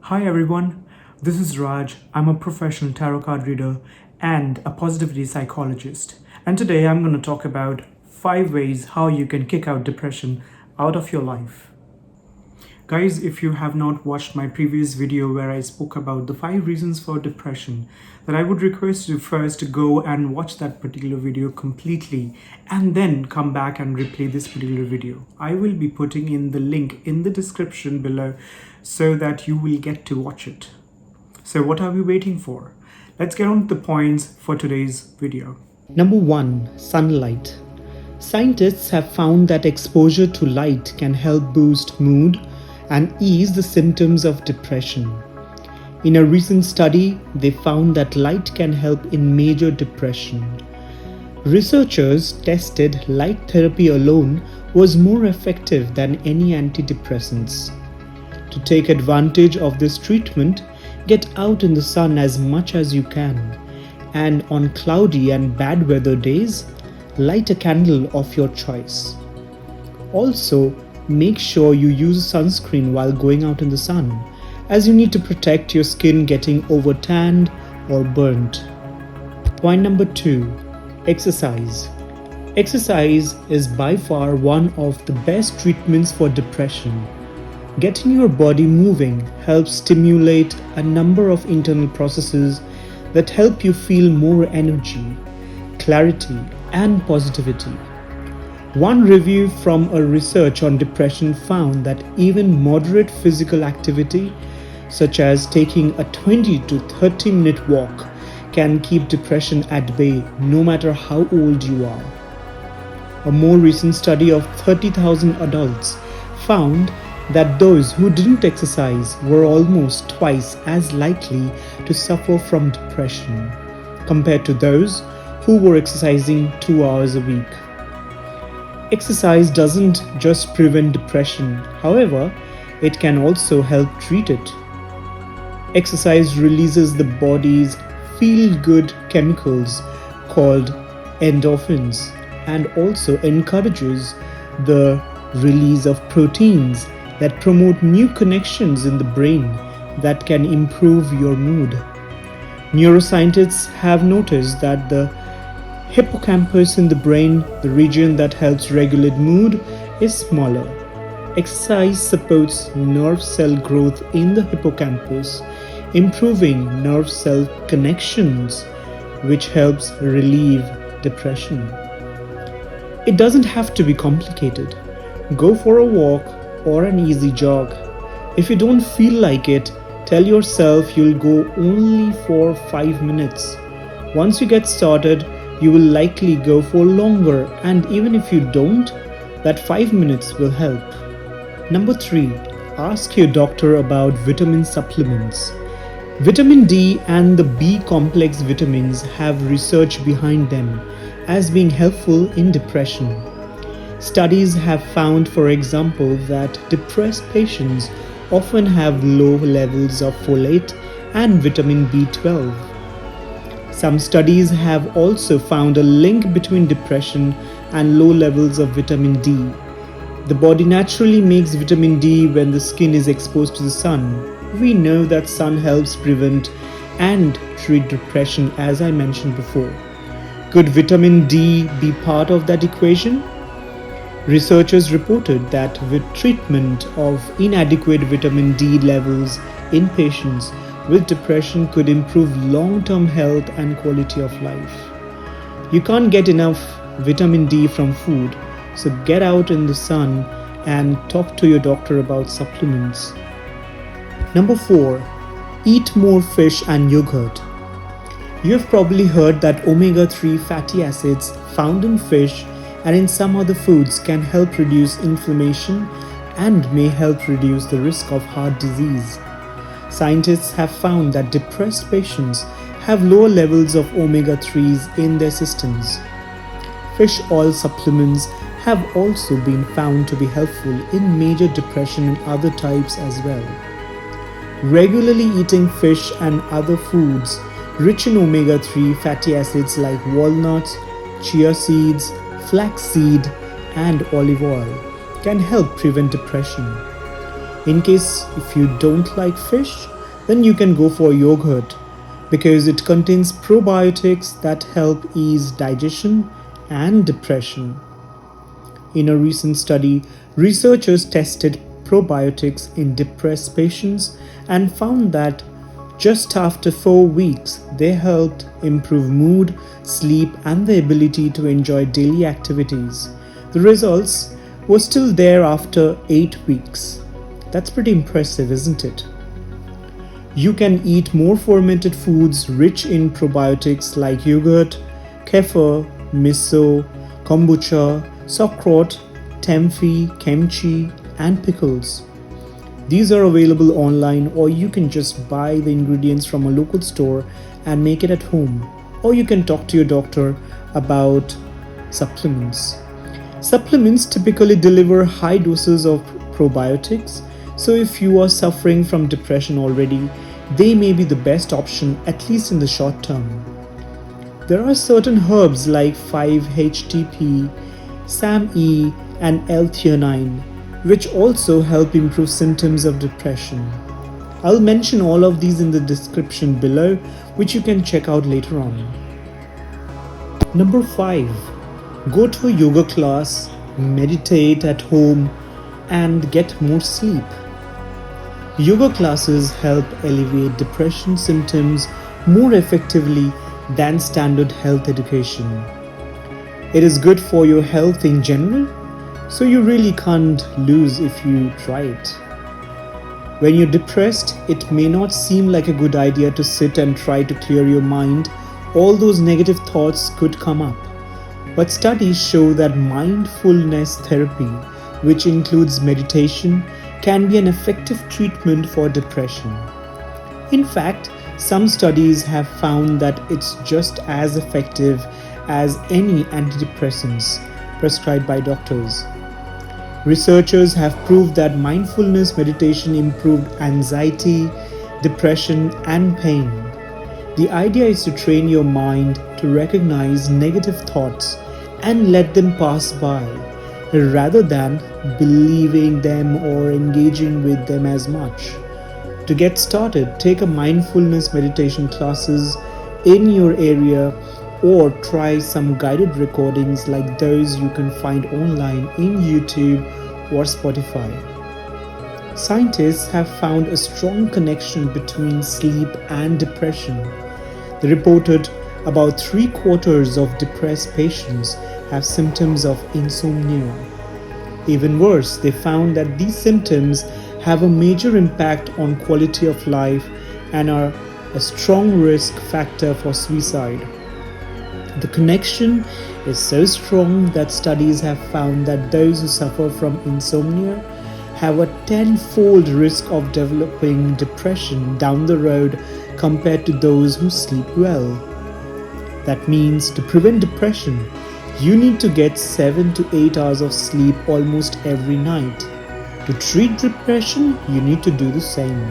Hi everyone, this is Raj. I'm a professional tarot card reader and a positivity psychologist. And today I'm going to talk about 5 ways how you can kick out depression out of your life. Guys, if you have not watched my previous video where I spoke about the 5 reasons for depression, then I would request you first to go and watch that particular video completely and then come back and replay this particular video. I will be putting in the link in the description below so that you will get to watch it. So what are we waiting for? Let's get on to the points for today's video. Number 1. Sunlight. Scientists have found that exposure to light can help boost mood and ease the symptoms of depression. In a recent study, they found that light can help in major depression. Researchers tested light therapy alone was more effective than any antidepressants. To take advantage of this treatment, get out in the sun as much as you can, and on cloudy and bad weather days, light a candle of your choice. Also, make sure you use sunscreen while going out in the sun, as you need to protect your skin getting over-tanned or burnt. Point number 2. Exercise. Exercise is by far one of the best treatments for depression. Getting your body moving helps stimulate a number of internal processes that help you feel more energy, clarity, and positivity. One review from a research on depression found that even moderate physical activity, such as taking a 20 to 30 minute walk, can keep depression at bay no matter how old you are. A more recent study of 30,000 adults found that those who didn't exercise were almost twice as likely to suffer from depression compared to those who were exercising 2 hours a week. Exercise doesn't just prevent depression, however, it can also help treat it. Exercise releases the body's feel-good chemicals called endorphins and also encourages the release of proteins that promote new connections in the brain that can improve your mood. Neuroscientists have noticed that the hippocampus in the brain, the region that helps regulate mood, is smaller. Exercise supports nerve cell growth in the hippocampus, improving nerve cell connections, which helps relieve depression. It doesn't have to be complicated. Go for a walk or an easy jog. If you don't feel like it, tell yourself you'll go only for 5 minutes. Once you get started, you will likely go for longer, and even if you don't, that 5 minutes will help. Number 3. Ask your doctor about vitamin supplements. Vitamin D and the B complex vitamins have research behind them as being helpful in depression. Studies have found, for example, that depressed patients often have low levels of folate and vitamin B12. Some studies have also found a link between depression and low levels of vitamin D. The body naturally makes vitamin D when the skin is exposed to the sun. We know that sun helps prevent and treat depression, as I mentioned before. Could vitamin D be part of that equation? Researchers reported that with treatment of inadequate vitamin D levels in patients with depression could improve long-term health and quality of life. You can't get enough vitamin D from food, so get out in the sun and talk to your doctor about supplements. Number 4. Eat more fish and yogurt. You have probably heard that omega-3 fatty acids found in fish and in some other foods can help reduce inflammation and may help reduce the risk of heart disease. Scientists have found that depressed patients have lower levels of omega-3s in their systems. Fish oil supplements have also been found to be helpful in major depression and other types as well. Regularly eating fish and other foods rich in omega-3 fatty acids like walnuts, chia seeds, flaxseed, and olive oil can help prevent depression. In case if you don't like fish, then you can go for yogurt because it contains probiotics that help ease digestion and depression. In a recent study, researchers tested probiotics in depressed patients and found that just after 4 weeks, they helped improve mood, sleep, and the ability to enjoy daily activities. The results were still there after 8 weeks. That's pretty impressive, isn't it? You can eat more fermented foods rich in probiotics like yogurt, kefir, miso, kombucha, sauerkraut, tempeh, kimchi, and pickles. These are available online, or you can just buy the ingredients from a local store and make it at home. Or you can talk to your doctor about supplements. Supplements typically deliver high doses of probiotics, so if you are suffering from depression already, they may be the best option, at least in the short term. There are certain herbs like 5-HTP, SAM-E, and L-theanine, which also help improve symptoms of depression. I'll mention all of these in the description below, which you can check out later on. Number 5. Go to a yoga class, meditate at home, and get more sleep. Yoga classes help alleviate depression symptoms more effectively than standard health education. It is good for your health in general, so you really can't lose if you try it. When you're depressed, it may not seem like a good idea to sit and try to clear your mind. All those negative thoughts could come up. But studies show that mindfulness therapy, which includes meditation, can be an effective treatment for depression. In fact, some studies have found that it's just as effective as any antidepressants prescribed by doctors. Researchers have proved that mindfulness meditation improved anxiety, depression, and pain. The idea is to train your mind to recognize negative thoughts and let them pass by, rather than believing them or engaging with them as much. To get started, take a mindfulness meditation classes in your area or try some guided recordings like those you can find online in YouTube or Spotify. Scientists have found a strong connection between sleep and depression. They reported about 3/4 of depressed patients have symptoms of insomnia. Even worse, they found that these symptoms have a major impact on quality of life and are a strong risk factor for suicide. The connection is so strong that studies have found that those who suffer from insomnia have a 10-fold risk of developing depression down the road compared to those who sleep well. That means to prevent depression, you need to get 7 to 8 hours of sleep almost every night. To treat depression, you need to do the same.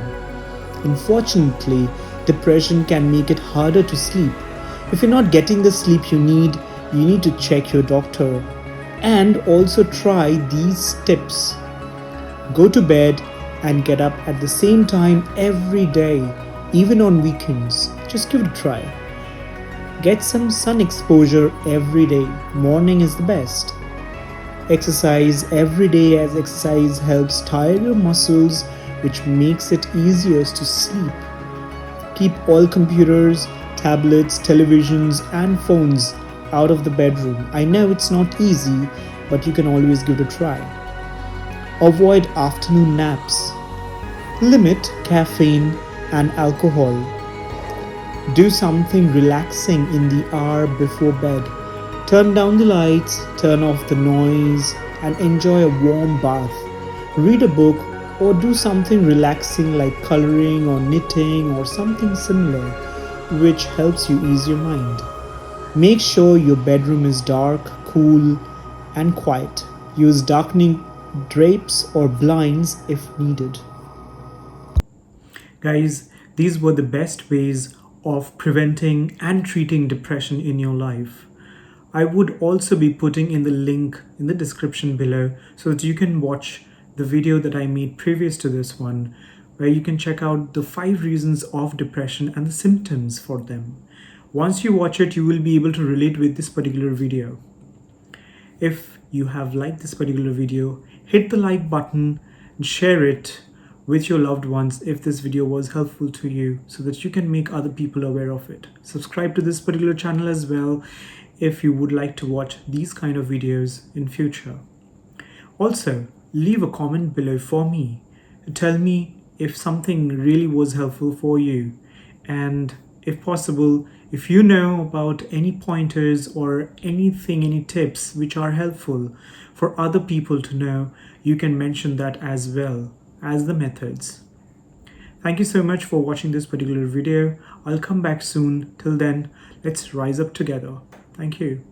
Unfortunately, depression can make it harder to sleep. If you're not getting the sleep you need to check your doctor. And also try these tips. Go to bed and get up at the same time every day, even on weekends. Just give it a try. Get some sun exposure every day. Morning is the best. Exercise every day, as exercise helps tire your muscles, which makes it easier to sleep. Keep all computers, tablets, televisions, and phones out of the bedroom. I know it's not easy, but you can always give it a try. Avoid afternoon naps. Limit caffeine and alcohol. Do something relaxing in the hour before bed. Turn down the lights, turn off the noise, and enjoy a warm bath. Read a book or do something relaxing like coloring or knitting or something similar, which helps you ease your mind. Make sure your bedroom is dark, cool, and quiet. Use darkening drapes or blinds if needed. Guys, these were the best ways of preventing and treating depression in your life. I would also be putting in the link in the description below so that you can watch the video that I made previous to this one, where you can check out the 5 reasons of depression and the symptoms for them. Once you watch it, you will be able to relate with this particular video. If you have liked this particular video, hit the like button and share it with your loved ones if this video was helpful to you, so that you can make other people aware of it. Subscribe to this particular channel as well if you would like to watch these kind of videos in future. Also, leave a comment below for me. Tell me if something really was helpful for you, and if possible, if you know about any pointers or anything, any tips which are helpful for other people to know, you can mention that as well as the methods. Thank you so much for watching this particular video. I'll come back soon. Till then, let's rise up together. Thank you.